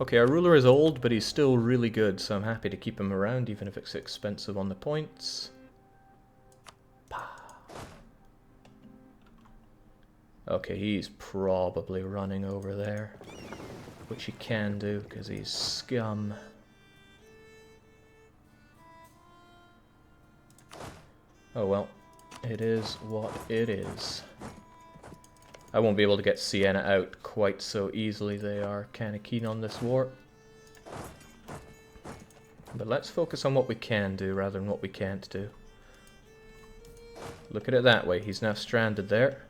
Okay, our ruler is old, but he's still really good, so I'm happy to keep him around, even if it's expensive on the points. Okay, he's probably running over there, which he can do, because he's scum. Oh well, it is what it is. I won't be able to get Siena out quite so easily. They are kind of keen on this war. But let's focus on what we can do rather than what we can't do. Look at it that way. He's now stranded there.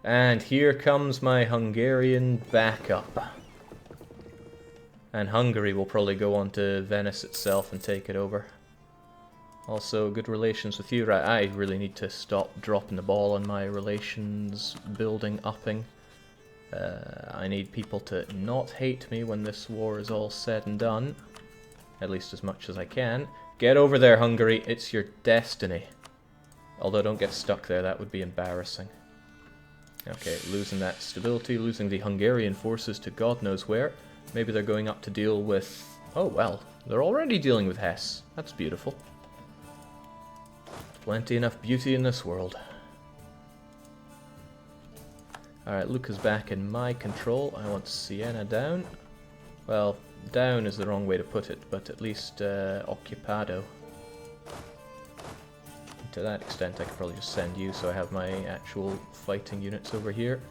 And here comes my Hungarian backup. And Hungary will probably go on to Venice itself and take it over. Also, good relations with you. Right, I really need to stop dropping the ball on my relations building upping. I need people to not hate me when this war is all said and done. At least as much as I can. Get over there, Hungary. It's your destiny. Although don't get stuck there, that would be embarrassing. Okay, losing that stability, losing the Hungarian forces to God knows where. Maybe they're going up to deal with... Oh, well, they're already dealing with Hesse. That's beautiful. Plenty enough beauty in this world. Alright, Lucca's back in my control. I want Siena down. Well, down is the wrong way to put it, but at least occupado. To that extent, I could probably just send you so I have my actual fighting units over here.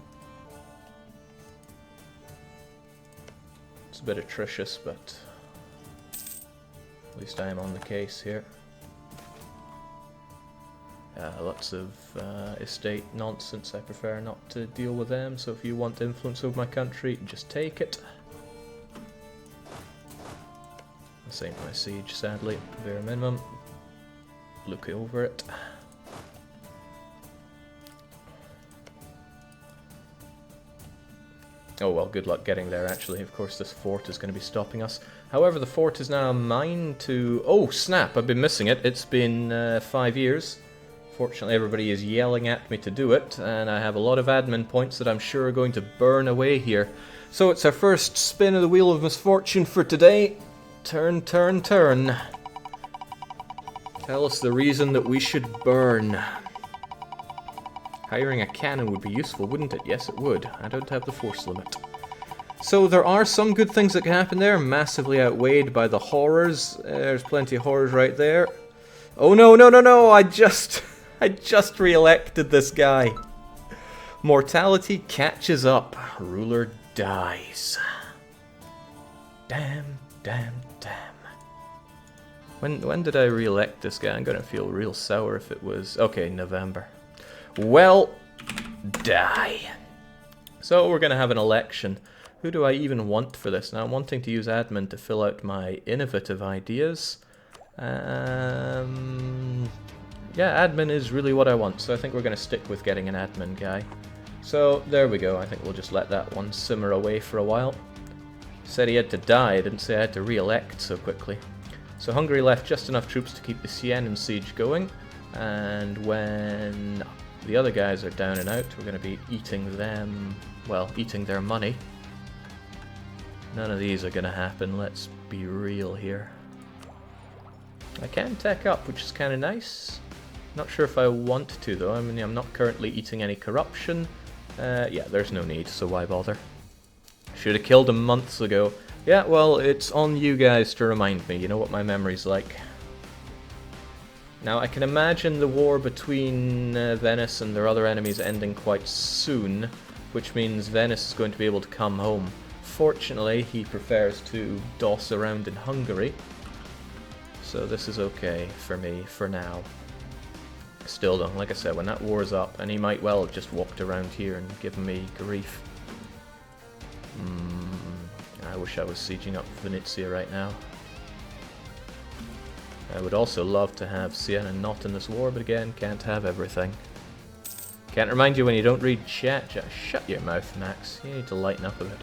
It's a bit atrocious, but at least I am on the case here. Lots of estate nonsense. I prefer not to deal with them, so if you want influence over my country, just take it. Same for my siege, sadly. Bare minimum. Look over it. Oh well, good luck getting there actually. Of course this fort is going to be stopping us. However, the fort is now mine to... Oh snap, I've been missing it. It's been 5 years. Fortunately everybody is yelling at me to do it, and I have a lot of admin points that I'm sure are going to burn away here. So it's our first spin of the Wheel of Misfortune for today. Turn, turn, turn. Tell us the reason that we should burn. Hiring a cannon would be useful, wouldn't it? Yes, it would. I don't have the force limit. So there are some good things that can happen there, massively outweighed by the horrors. There's plenty of horrors right there. Oh no, no, no, no! I just re-elected this guy. Mortality catches up. Ruler dies. Damn, damn, damn. When did I re-elect this guy? I'm gonna feel real sour if it was... Okay, November. Well, die. So we're gonna have an election. Who do I even want for this? Now I'm wanting to use admin to fill out my innovative ideas. Yeah, admin is really what I want, so I think we're gonna stick with getting an admin guy. So there we go. I think we'll just let that one simmer away for a while. Said he had to die, I didn't say I had to re-elect so quickly. So Hungary left just enough troops to keep the Sienan siege going, and when the other guys are down and out, we're going to be eating them, well, eating their money. None of these are going to happen, let's be real here. I can tech up, which is kind of nice. Not sure if I want to though, I mean I'm not currently eating any corruption. Yeah, there's no need, so why bother? Should have killed him months ago. Yeah, well, it's on you guys to remind me, you know what my memory's like. Now, I can imagine the war between Venice and their other enemies ending quite soon, which means Venice is going to be able to come home. Fortunately, he prefers to doss around in Hungary, so this is okay for me for now. Still though, like I said, when that war's up, and he might well have just walked around here and given me grief. I wish I was sieging up Venezia right now. I would also love to have Siena not in this war, but again, can't have everything. Can't remind you when you don't read chat. Just shut your mouth, Max. You need to lighten up a bit.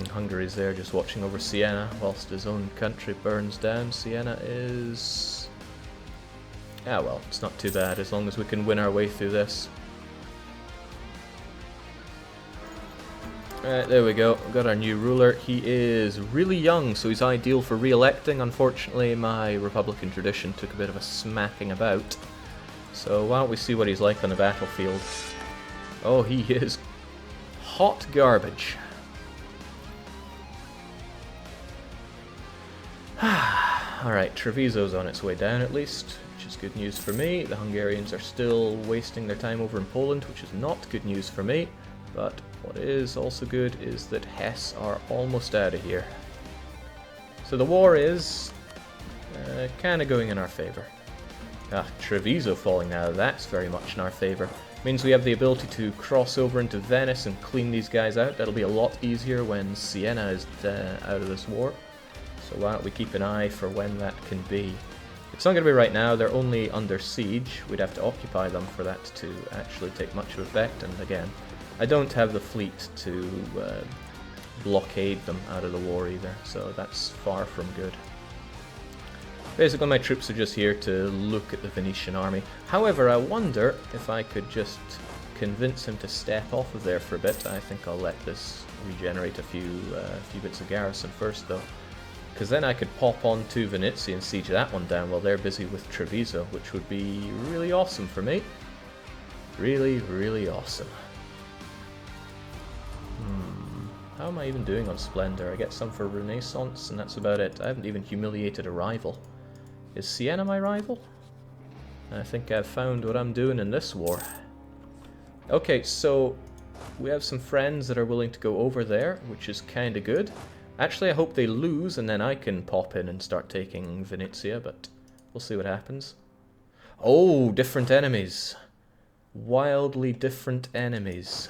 Hungary's there just watching over Siena whilst his own country burns down. Siena is... Ah well, it's not too bad as long as we can win our way through this. Right, there we go. We've got our new ruler. He is really young, so he's ideal for re-electing. Unfortunately, my Republican tradition took a bit of a smacking about. So why don't we see what he's like on the battlefield. Oh, he is hot garbage. Alright, Treviso's on its way down at least, which is good news for me. The Hungarians are still wasting their time over in Poland, which is not good news for me. But what is also good is that Hesse are almost out of here. So the war is kind of going in our favor. Treviso falling now, that's very much in our favor. Means we have the ability to cross over into Venice and clean these guys out. That'll be a lot easier when Siena is out of this war. So why don't we keep an eye for when that can be. It's not going to be right now, they're only under siege. We'd have to occupy them for that to actually take much of effect, and again, I don't have the fleet to blockade them out of the war either, so that's far from good. Basically my troops are just here to look at the Venetian army. However, I wonder if I could just convince him to step off of there for a bit. I think I'll let this regenerate a few bits of garrison first though. Because then I could pop on to Venice and siege that one down while they're busy with Treviso, which would be really awesome for me. Really, really awesome. How am I even doing on Splendor? I get some for Renaissance, and that's about it. I haven't even humiliated a rival. Is Siena my rival? I think I've found what I'm doing in this war. Okay, so we have some friends that are willing to go over there, which is kind of good. Actually, I hope they lose, and then I can pop in and start taking Venezia, but we'll see what happens. Oh, different enemies. Wildly different enemies.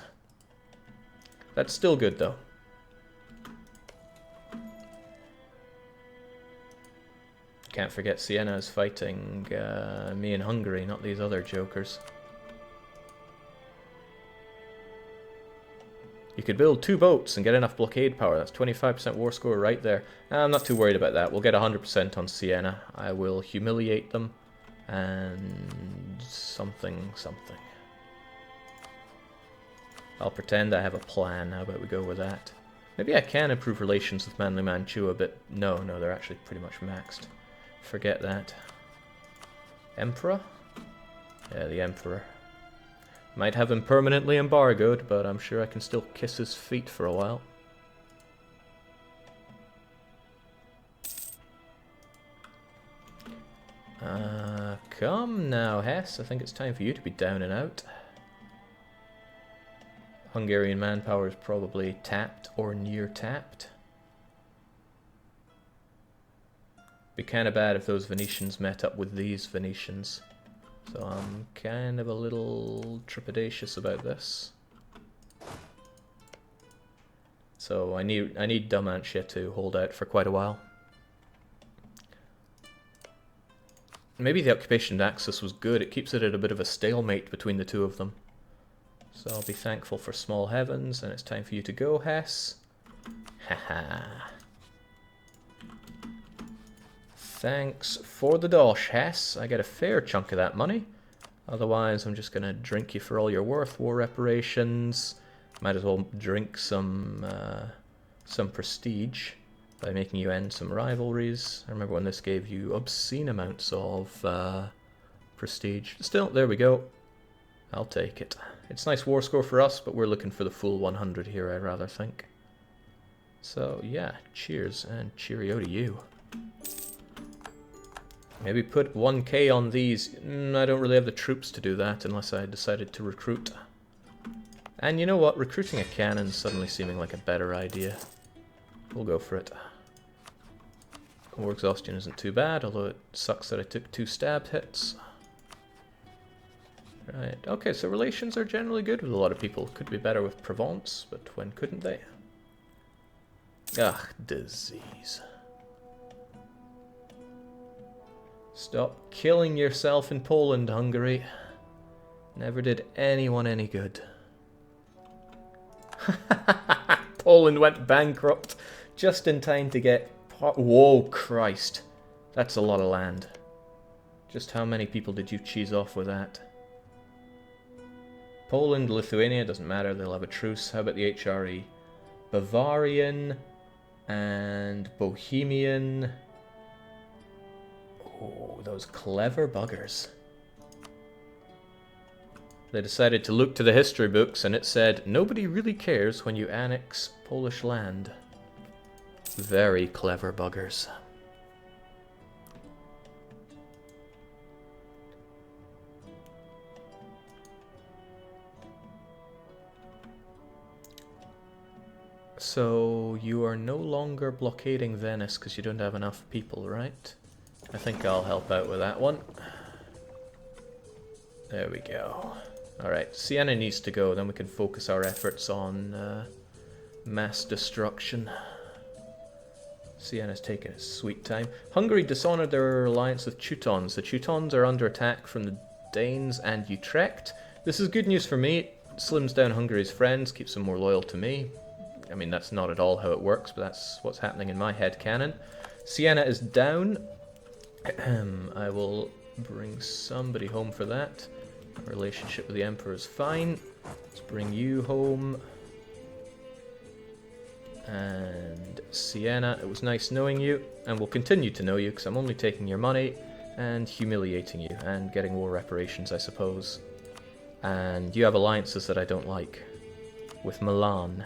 That's still good, though. Can't forget Siena is fighting me in Hungary, not these other jokers. You could build 2 boats and get enough blockade power. That's 25% war score right there. I'm not too worried about that. We'll get 100% on Siena. I will humiliate them and something. I'll pretend I have a plan. How about we go with that? Maybe I can improve relations with Manly Mantua, but no, they're actually pretty much maxed. Forget that. Emperor? Yeah, the Emperor. Might have him permanently embargoed, but I'm sure I can still kiss his feet for a while. Come now, Hesse. I think it's time for you to be down and out. Hungarian manpower is probably tapped or near tapped. Be kind of bad if those Venetians met up with these Venetians. So I'm kind of a little trepidatious about this. So I need Dalmatia to hold out for quite a while. Maybe the occupation axis was good. It keeps it at a bit of a stalemate between the two of them. So I'll be thankful for small heavens, and it's time for you to go, Hesse. Haha. Thanks for the dosh, Hesse. I get a fair chunk of that money. Otherwise, I'm just going to drink you for all you're worth. War reparations. Might as well drink some prestige by making you end some rivalries. I remember when this gave you obscene amounts of prestige. Still, there we go. I'll take it. It's a nice war score for us, but we're looking for the full 100 here, I'd rather think. So, yeah, cheers and cheerio to you. Maybe put 1k on these. I don't really have the troops to do that unless I decided to recruit. And you know what? Recruiting a cannon suddenly seeming like a better idea. We'll go for it. War exhaustion isn't too bad, although it sucks that I took 2 stab hits. Right, okay, so relations are generally good with a lot of people. Could be better with Provence, but when couldn't they? Ugh, disease. Stop killing yourself in Poland, Hungary. Never did anyone any good. Poland went bankrupt just in time to get... Whoa, Christ. That's a lot of land. Just how many people did you cheese off with that? Poland, Lithuania, doesn't matter, they'll have a truce. How about the HRE? Bavarian and Bohemian. Oh, those clever buggers. They decided to look to the history books and it said, nobody really cares when you annex Polish land. Very clever buggers. So, you are no longer blockading Venice because you don't have enough people, right? I think I'll help out with that one. There we go. Alright, Siena needs to go, then we can focus our efforts on mass destruction. Siena's taking its sweet time. Hungary dishonoured their alliance with Teutons. The Teutons are under attack from the Danes and Utrecht. This is good news for me. It slims down Hungary's friends, keeps them more loyal to me. I mean, that's not at all how it works, but that's what's happening in my headcanon. Siena is down. I will bring somebody home for that. Our relationship with the Emperor is fine. Let's bring you home. And Siena, it was nice knowing you, and we'll continue to know you, because I'm only taking your money and humiliating you, and getting war reparations, I suppose. And you have alliances that I don't like. With Milan.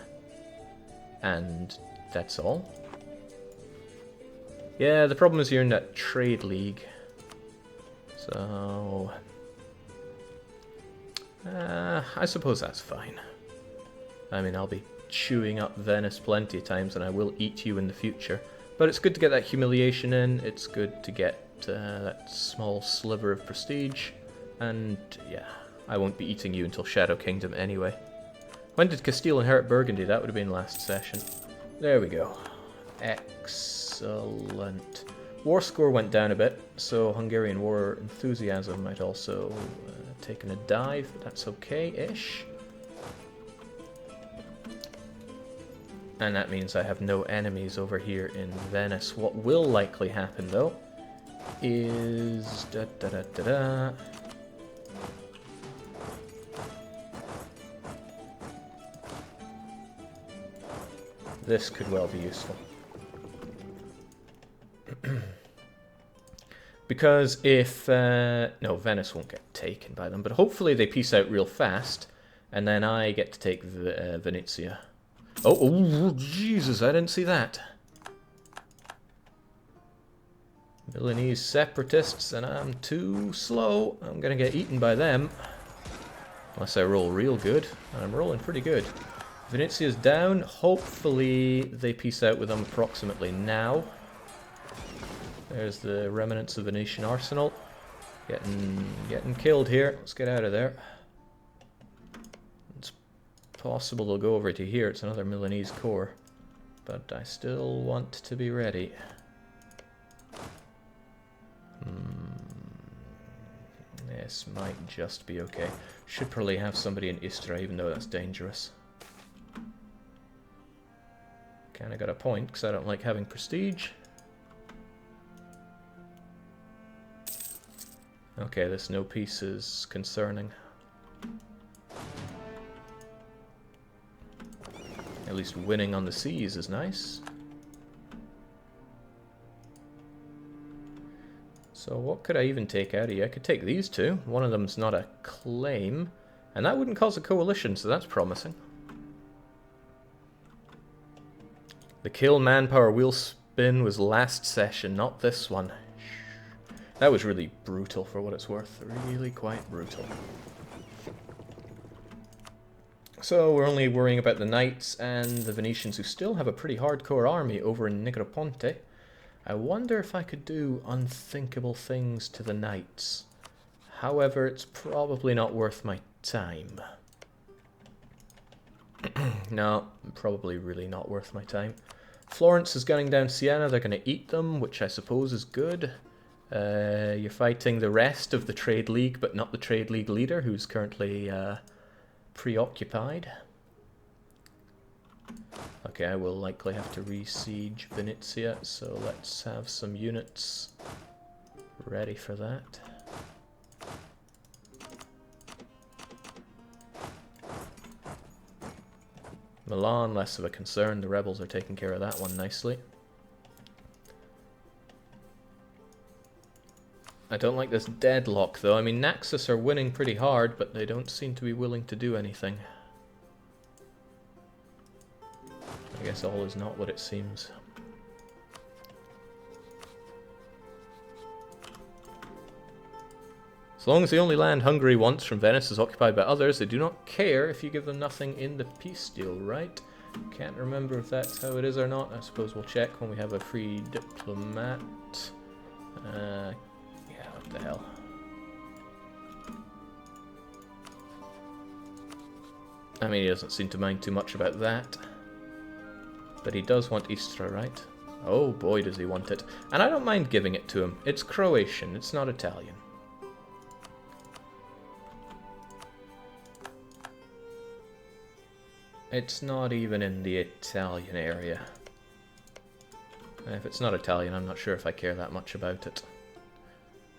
And that's all. Yeah, the problem is you're in that trade league. So... I suppose that's fine. I mean, I'll be chewing up Venice plenty of times and I will eat you in the future. But it's good to get that humiliation in, it's good to get that small sliver of prestige. And yeah, I won't be eating you until Shadow Kingdom anyway. When did Castile inherit Burgundy? That would have been last session. There we go. Excellent. War score went down a bit, so Hungarian war enthusiasm might also taken a dive. That's okay-ish. And that means I have no enemies over here in Venice. What will likely happen, though, is... This could well be useful. Because if... no, Venice won't get taken by them, but hopefully they peace out real fast, and then I get to take Venezia. Oh, Jesus, I didn't see that. Milanese separatists, and I'm too slow. I'm gonna get eaten by them. Unless I roll real good, and I'm rolling pretty good. Venezia's down. Hopefully they peace out with them approximately now. There's the remnants of Venetian arsenal. Getting killed here. Let's get out of there. It's possible they'll go over to here. It's another Milanese corps. But I still want to be ready. This might just be okay. Should probably have somebody in Istra, even though that's dangerous. Kinda got a point, because I don't like having prestige. Okay, this no peace is concerning. At least winning on the seas is nice. So what could I even take out of you? I could take these two. One of them's not a claim. And that wouldn't cause a coalition, so that's promising. The kill manpower wheel spin was last session, not this one. That was really brutal for what it's worth. Really quite brutal. So we're only worrying about the knights and the Venetians, who still have a pretty hardcore army over in Negroponte. I wonder if I could do unthinkable things to the knights. However, it's probably not worth my time. No, probably really not worth my time. Florence is gunning down Siena. They're going to eat them, which I suppose is good. You're fighting the rest of the Trade League, but not the Trade League leader, who's currently preoccupied. Okay, I will likely have to re-siege Venezia, so let's have some units ready for that. Milan, less of a concern. The rebels are taking care of that one nicely. I don't like this deadlock, though. I mean, Naxos are winning pretty hard, but they don't seem to be willing to do anything. I guess all is not what it seems. As long as the only land Hungary wants from Venice is occupied by others, they do not care if you give them nothing in the peace deal, right? Can't remember if that's how it is or not. I suppose we'll check when we have a free diplomat. Yeah, what the hell. I mean, he doesn't seem to mind too much about that. But he does want Istra, right? Oh boy, does he want it. And I don't mind giving it to him. It's Croatian, it's not Italian. It's not even in the Italian area. And if it's not Italian, I'm not sure if I care that much about it.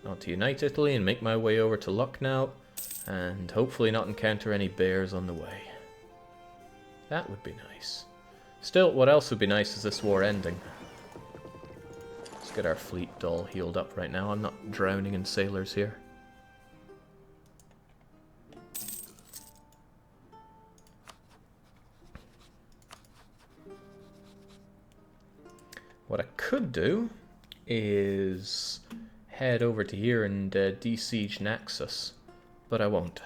I want to unite Italy and make my way over to Lucca, and hopefully not encounter any bears on the way. That would be nice. Still, what else would be nice is this war ending. Let's get our fleet all healed up right now. I'm not drowning in sailors here. What I could do is head over to here and de-siege Naxos, but I won't.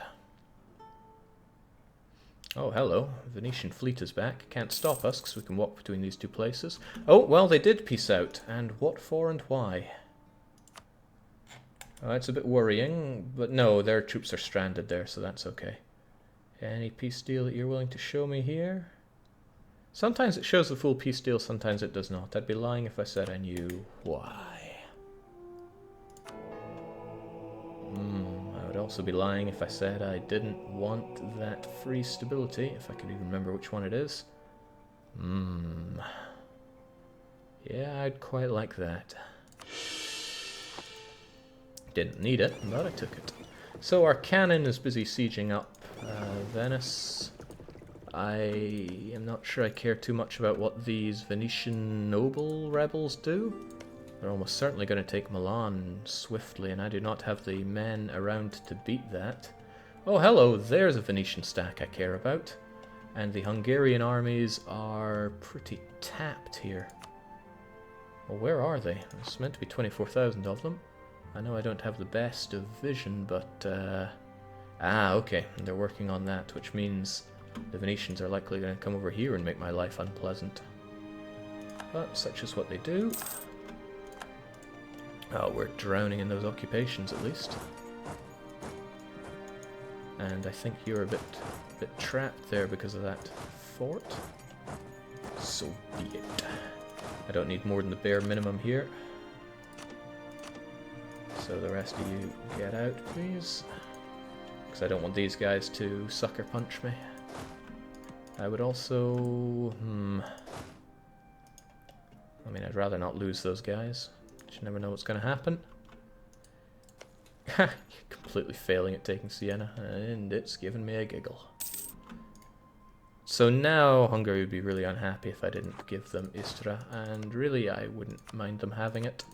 Oh, hello. Venetian fleet is back. Can't stop us because we can walk between these two places. Oh, well, they did peace out. And what for and why? Oh, it's a bit worrying, but no, their troops are stranded there, so that's okay. Any peace deal that you're willing to show me here? Sometimes it shows the full peace deal, sometimes it does not. I'd be lying if I said I knew why. I would also be lying if I said I didn't want that free stability, if I could even remember which one it is. Yeah, I'd quite like that. Didn't need it, but I took it. So our cannon is busy sieging up Venice. I am not sure I care too much about what these Venetian noble rebels do. They're almost certainly going to take Milan swiftly, and I do not have the men around to beat that. Oh, hello, there's a Venetian stack I care about. And the Hungarian armies are pretty tapped here. Well, where are they? It's meant to be 24,000 of them. I know I don't have the best of vision, but... okay, they're working on that, which means the Venetians are likely going to come over here and make my life unpleasant. But such is what they do. Oh, we're drowning in those occupations at least. And I think you're a bit trapped there because of that fort. So be it. I don't need more than the bare minimum here. So the rest of you get out, please. Because I don't want these guys to sucker punch me. I would also... I mean, I'd rather not lose those guys. You never know what's going to happen. Completely failing at taking Siena, and it's given me a giggle. So now Hungary would be really unhappy if I didn't give them Istra, and really I wouldn't mind them having it.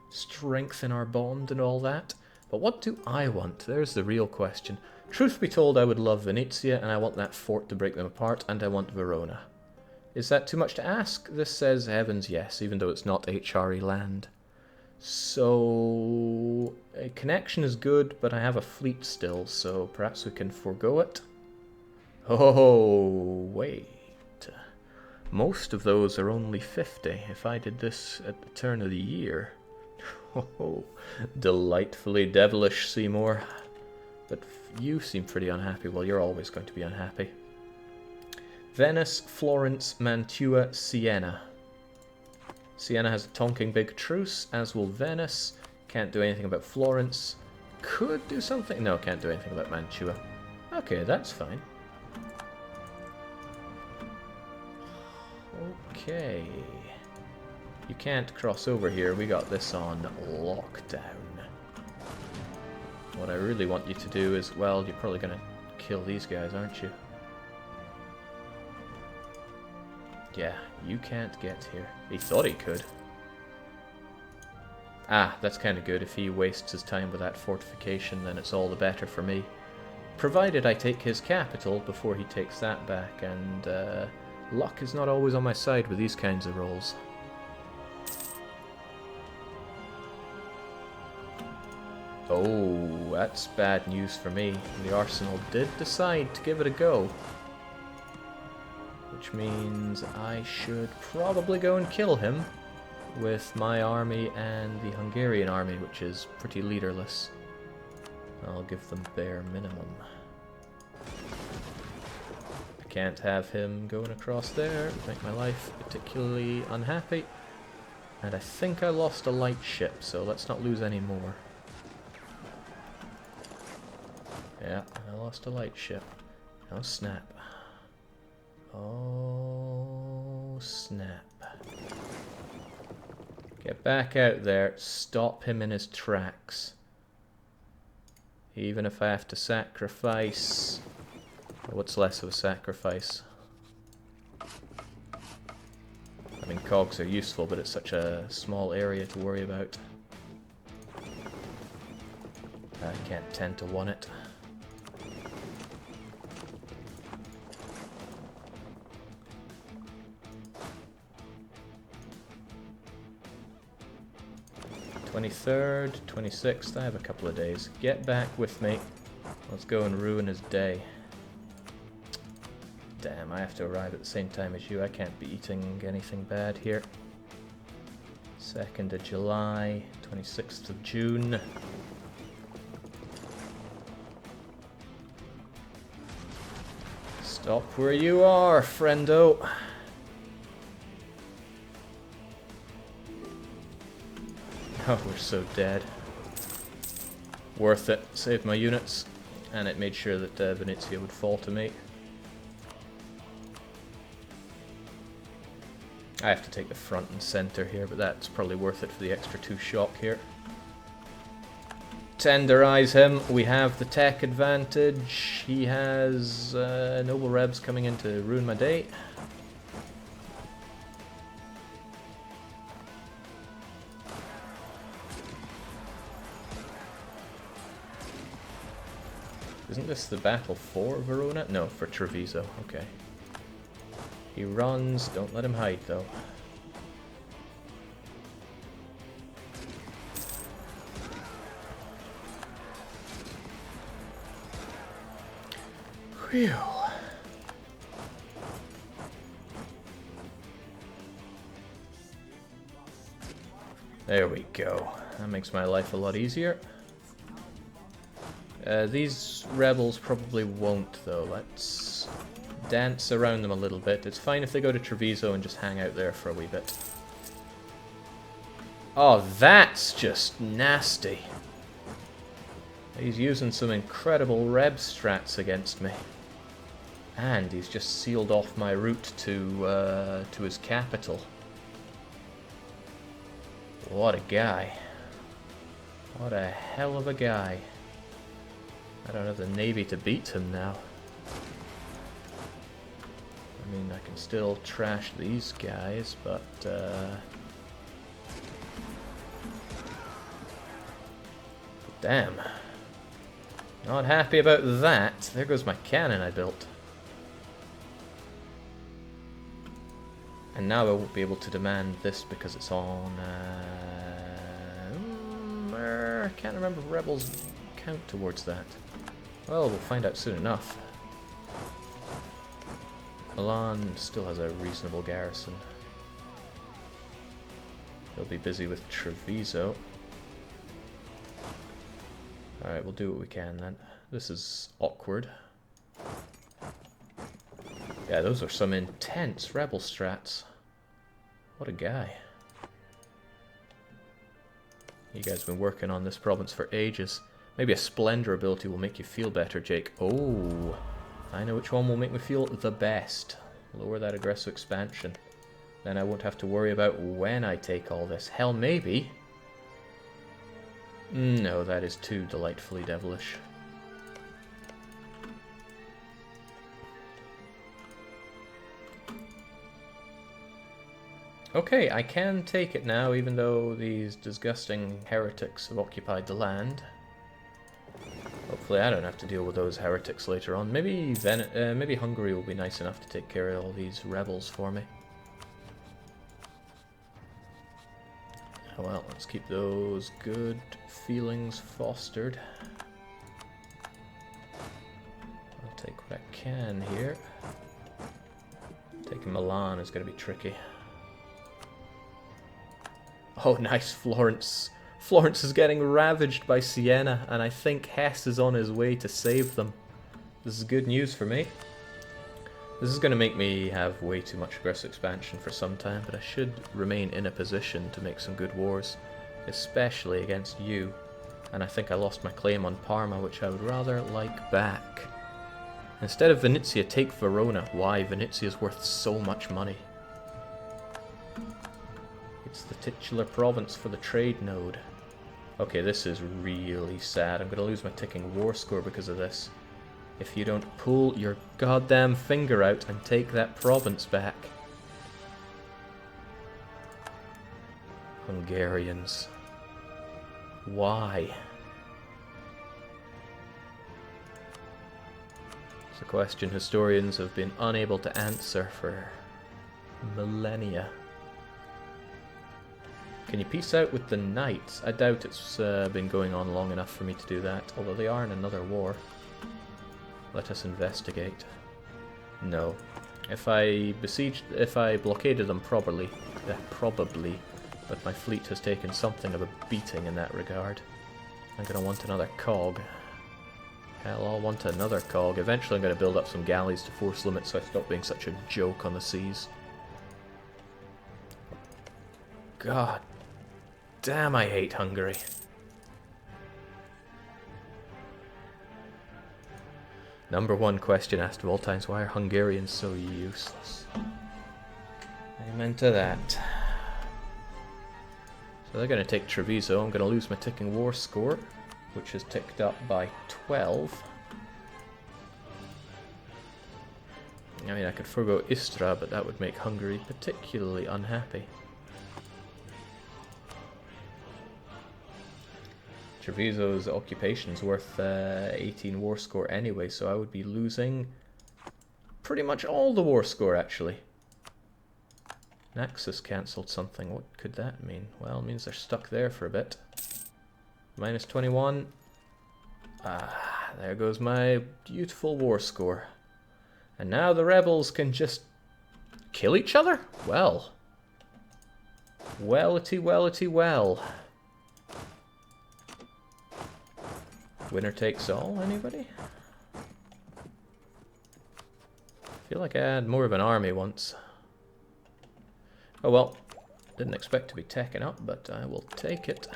Strengthen our bond and all that. But what do I want? There's the real question. Truth be told, I would love Venezia, and I want that fort to break them apart, and I want Verona. Is that too much to ask? This says heavens yes, even though it's not HRE land. So, a connection is good, but I have a fleet still, so perhaps we can forego it. Oh, wait. Most of those are only 50. If I did this at the turn of the year... Oh, delightfully devilish, Seymour. But you seem pretty unhappy. Well, you're always going to be unhappy. Venice, Florence, Mantua, Siena. Siena has a tonking big truce, as will Venice. Can't do anything about Florence. Could do something. No, can't do anything about Mantua. Okay, that's fine. Okay. You can't cross over here. We got this on lockdown. What I really want you to do is, well, you're probably going to kill these guys, aren't you? Yeah, you can't get here. He thought he could. Ah, that's kind of good. If he wastes his time with that fortification, then it's all the better for me. Provided I take his capital before he takes that back, and luck is not always on my side with these kinds of rolls. Oh, that's bad news for me. The Arsenal did decide to give it a go. Which means I should probably go and kill him with my army and the Hungarian army, which is pretty leaderless. I'll give them bare minimum. I can't have him going across there. It would make my life particularly unhappy. And I think I lost a light ship, so let's not lose any more. Yeah, I lost a light ship. Oh, snap. Oh, snap. Get back out there. Stop him in his tracks. Even if I have to sacrifice... What's less of a sacrifice? I mean, cogs are useful, but it's such a small area to worry about. I can't 10-to-1 it. '23rd, 26th, I have a couple of days. Get back with me. Let's go and ruin his day. Damn, I have to arrive at the same time as you. I can't be eating anything bad here. 2nd of July, 26th of June. Stop where you are, friendo. Oh, we're so dead. Worth it. Saved my units. And it made sure that Venezia would fall to me. I have to take the front and center here, but that's probably worth it for the extra 2 shock here. Tenderize him. We have the tech advantage. He has noble rebs coming in to ruin my day. Isn't this the battle for Verona? No, for Treviso. Okay. He runs. Don't let him hide, though. Whew. There we go. That makes my life a lot easier. These rebels probably won't, though. Let's dance around them a little bit. It's fine if they go to Treviso and just hang out there for a wee bit. Oh, that's just nasty. He's using some incredible reb strats against me. And he's just sealed off my route to his capital. What a guy. What a hell of a guy. I don't have the navy to beat him now. I mean, I can still trash these guys, but damn. Not happy about that. There goes my cannon I built. And now I won't be able to demand this because it's on... I can't remember if rebels count towards that. Well, we'll find out soon enough. Milan still has a reasonable garrison. He'll be busy with Treviso. Alright, we'll do what we can then. This is awkward. Yeah, those are some intense rebel strats. What a guy. You guys have been working on this province for ages. Maybe a Splendor ability will make you feel better, Jake. Oh, I know which one will make me feel the best. Lower that aggressive expansion. Then I won't have to worry about when I take all this. Hell, maybe. No, that is too delightfully devilish. Okay, I can take it now, even though these disgusting heretics have occupied the land. Hopefully I don't have to deal with those heretics later on. Maybe maybe Hungary will be nice enough to take care of all these rebels for me. Well, let's keep those good feelings fostered. I'll take what I can here. Taking Milan is going to be tricky. Oh, nice, Florence. Florence is getting ravaged by Siena, and I think Hesse is on his way to save them. This is good news for me. This is going to make me have way too much aggressive expansion for some time, but I should remain in a position to make some good wars, especially against you. And I think I lost my claim on Parma, which I would rather like back. Instead of Venezia, take Verona. Why? Venezia is worth so much money. It's the titular province for the trade node. Okay, this is really sad. I'm going to lose my ticking war score because of this. If you don't pull your goddamn finger out and take that province back. Hungarians. Why? It's a question historians have been unable to answer for millennia. Can you peace out with the Knights? I doubt it's been going on long enough for me to do that, although they are in another war. Let us investigate. No. If I blockaded them probably, but my fleet has taken something of a beating in that regard. I'm going to want another cog. Hell, I'll want another cog. Eventually I'm going to build up some galleys to force limit so I stop being such a joke on the seas. God damn, I hate Hungary. Number one question asked of all times, why are Hungarians so useless? Amen to that. So they're going to take Treviso. I'm going to lose my ticking war score, which is ticked up by 12. I mean, I could forgo Istra, but that would make Hungary particularly unhappy. Treviso's occupation's worth 18 war score anyway, so I would be losing pretty much all the war score, actually. Naxos cancelled something. What could that mean? Well, it means they're stuck there for a bit. Minus 21. Ah, there goes my beautiful war score. And now the rebels can just kill each other? Well. Wellity, wellity, well. Winner takes all, anybody? I feel like I had more of an army once. Oh well, didn't expect to be taken up, but I will take it.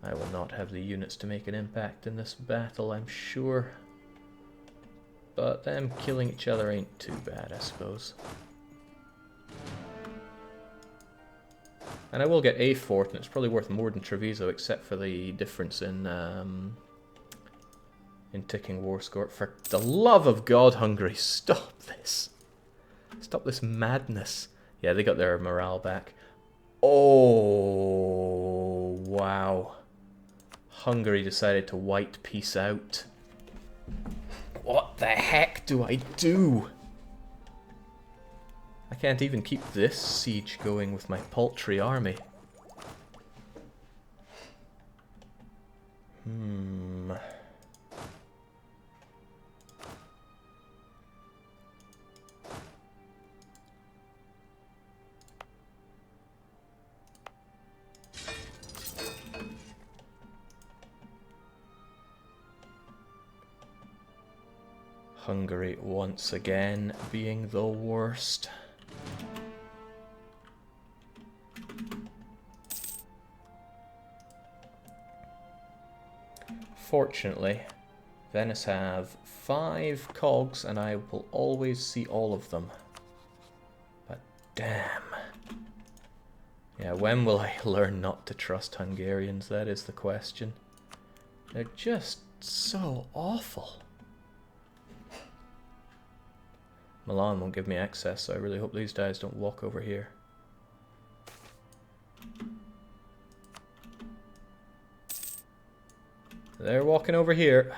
I will not have the units to make an impact in this battle, I'm sure. But them killing each other ain't too bad, I suppose. And I will get a fort, and it's probably worth more than Treviso, except for the difference in ticking war score. For the love of God, Hungary, stop this. Stop this madness. Yeah, they got their morale back. Oh, wow. Hungary decided to white peace out. What the heck do I do? I can't even keep this siege going with my paltry army. Hungary once again being the worst. Fortunately, Venice have 5 cogs and I will always see all of them. But damn. Yeah, when will I learn not to trust Hungarians? That is the question. They're just so awful. Milan won't give me access, so I really hope these guys don't walk over here. They're walking over here.